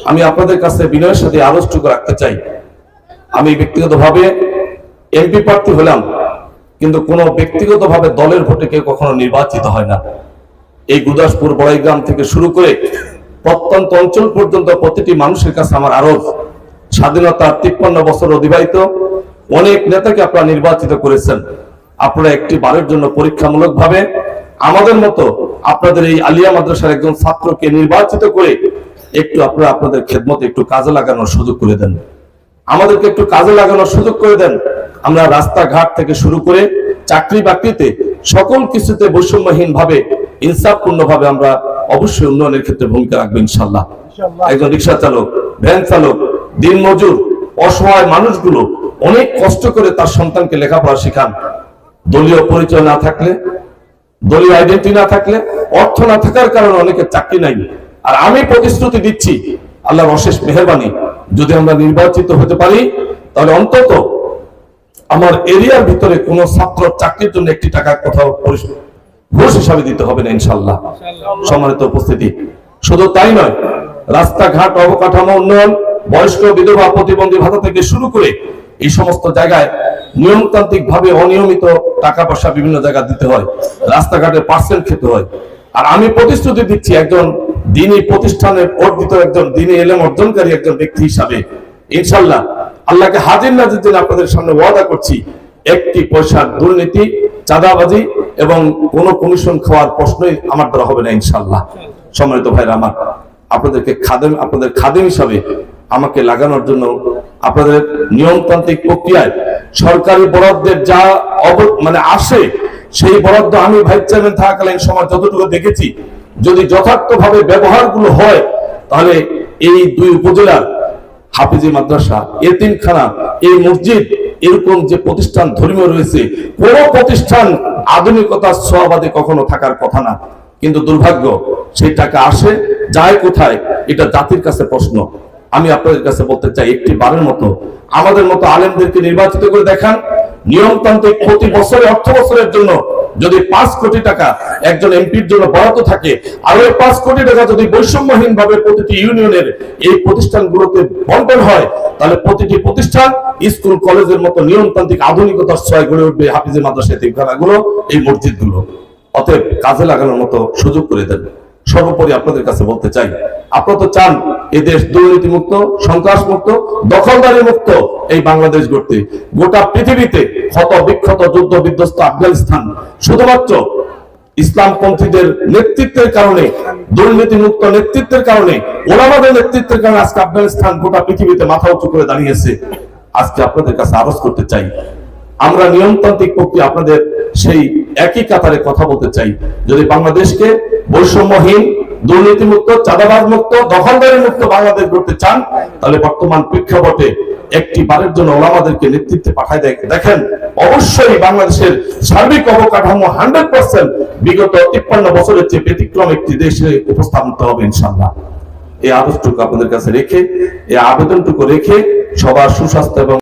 আমি আপনাদের কাছে বিনয়ের সাথে আলোচনা রাখতে চাই। আমি ব্যক্তিগতভাবে এমপি প্রার্থী হলাম, কিন্তু কোনো ব্যক্তিগতভাবে দলের ভোটে কেউ কখনো নির্বাচিত হয় না। এই গুরদাসপুর বড়াইগ্রাম থেকে শুরু করে প্রত্যন্ত অঞ্চল পর্যন্ত প্রতিটি মানুষের কাছে আমার আরজ, স্বাধীনতার 53 বছর অতিবাহিত অনেক নেতাকে আপনারা নির্বাচিত করেছেন। আপনারা একটি বারের জন্য পরীক্ষামূলক ভাবে আমাদের মতো আপনাদের এই আলিয়া মাদ্রাসার একজন ছাত্রকে নির্বাচিত করে একটু আপনারা আপনাদের খেদমতে একটু কাজে লাগানোর সুযোগ করে দেন, আমাদেরকে একটু কাজে লাগানোর সুযোগ করে দেন। আমরা রাস্তাঘাট থেকে শুরু করে চাকরি বাকরিতে সকল কিছুতে বৈষম্যহীন ভাবে ইনসাফপূর্ণ ভাবে আমরা অবশ্যই উন্নয়নের ক্ষেত্রে ভূমিকা রাখবো ইনশাল্লাহ। একজন রিক্সা চালক, ভ্যান চালক, দিনমজুর, অসহায় মানুষগুলো অনেক কষ্ট করে তার সন্তানকে লেখাপড়া শেখান। দলীয় পরিচয় না থাকলে, দলীয় আইডেন্টি না থাকলে, অর্থ না থাকার কারণে অনেকের চাকরি নাই। আর আমি প্রতিশ্রুতি দিচ্ছি, আল্লাহর অশেষ মেহেরবানি, যদি আমরা নির্বাচিত হতে পারি তাহলে অন্তত আমার এরিয়ার ভিতরে কোন ছাত্র চাকরির জন্য 1 টাকা কোথাও ঘুষ হিসাবে দিতে হবে না ইনশাল্লাহ। সম্মানিত উপস্থিতি, শুধু তাই নয়, রাস্তাঘাট, অবকাঠামো উন্নয়ন, বয়স্ক বিধবা প্রতিবন্ধী ভাতা থেকে শুরু করে এই সমস্ত জায়গায় নিয়মতান্ত্রিক ভাবে অনিয়মিত টাকা পয়সা বিভিন্ন জায়গায় দিতে হয়, রাস্তাঘাটে পার্সেন্ট খেতে হয়। আর আমি প্রতিশ্রুতি দিচ্ছি, একজন দিনী প্রতিষ্ঠানে অর্জিত একজন দিনী এলেম অর্জনকারী একজন ব্যক্তি হিসাবে ইনশাল্লাহ আল্লাহকে হাজির নাজির দিন আপনাদের সামনে ওয়াদা করছি, 1 পয়সার দুর্নীতি, চাঁদাবাজি এবং কোন কমিশন খাওয়ার প্রশ্নই আমার দ্বারা হবে না ইনশাল্লাহ। সম্মানিত ভাইরা আমার, আপনাদের খাদেম হিসাবে আমাকে লাগানোর জন্য আপনাদের নিয়মতান্ত্রিক প্রক্রিয়ায় সরকারি বরাদ্দের যা আসে, সেই বরাদ্দ আমি ভাইস চেয়ারম্যান থাকাকালীন সময় যতটুকু দেখেছি, যদি যথার্থভাবে ব্যবহারগুলো হয় তাহলে এই 2 উপজেলার হাফিজি মাদ্রাসা, এতিমখানা, এই মসজিদ, এরকম যে প্রতিষ্ঠান ধর্মীয় রয়েছে, কোন প্রতিষ্ঠান আধুনিকতার ছোঁয়াবাদে কখনো থাকার কথা না। কিন্তু দুর্ভাগ্য, সেই টাকা আসে যায় কোথায়, এটা জাতির কাছে প্রশ্ন। আমি আপনাদের কাছে বলতে চাই, একটি বারের মতো আমাদের মতো আলেমদেরকে নির্বাচিত করে দেখান। নিয়মতান্ত্রিক প্রতি বছরে অর্থ বছরের জন্য যদি 5 কোটি টাকা একজন এমপির জন্য বরাদ্দ থাকে, আর ওই 5 কোটি টাকা যদি বৈষম্যহীন ভাবে প্রতিটি ইউনিয়নের এই প্রতিষ্ঠানগুলোতে বন্টন হয়, তাহলে প্রতিটি প্রতিষ্ঠান স্কুল কলেজের মতো নিয়মতান্ত্রিক আধুনিকতার ছোঁয়ায় গড়ে উঠবে হাফিজে মাদ্রাসা, এতিমখানাগুলো, এই মসজিদগুলো। অতএব কাজে লাগানোর মতো সুযোগ করে দেন। সর্বোপরি আপনাদের কাছে বলতে চাই, আপনারা তো চান এই দেশ দুর্নীতি মুক্ত, সন্ত্রাস মুক্ত, দখলদারি মুক্ত এই বাংলাদেশ গড়তে। গোটা পৃথিবীতে ক্ষত বিক্ষত যুদ্ধ বিধ্বস্ত আফগানিস্তান শুধুমাত্র ইসলামপন্থীদের নেতৃত্বের কারণে, দুর্নীতি মুক্ত নেতৃত্বের কারণে, ওলামাদের নেতৃত্বের কারণে আজকে আফগানিস্তান গোটা পৃথিবীতে মাথা উঁচু করে দাঁড়িয়েছে। আজকে আপনাদের কাছে আরজ করতে চাই, আমরা নিয়মতান্ত্রিক প্রক্রিয়া আপনাদের সেই একই কাতারে কথা বলতে চাই। যদি বাংলাদেশকে বৈষম্যহীন, দুর্নীতিমুক্ত, চাঁদাবাজ মুক্ত, দখলদারি মুক্ত বাংলাদেশ করতে চান, তাহলে বর্তমান প্রেক্ষাপটে 1 বারের জন্য ওলামাদেরকে নেতৃত্বে পাঠায় দেখেন, অবশ্যই বাংলাদেশের সার্বিক অবকাঠামো 100% বিগত 53 বছরের চেয়ে ব্যতিক্রম একটি দেশে উপস্থাপন হবে ইনশাআল্লাহ। এই আদেশটুকু আপনাদের কাছে রেখে, এই আবেদনটুকু রেখে সবার সুস্বাস্থ্য এবং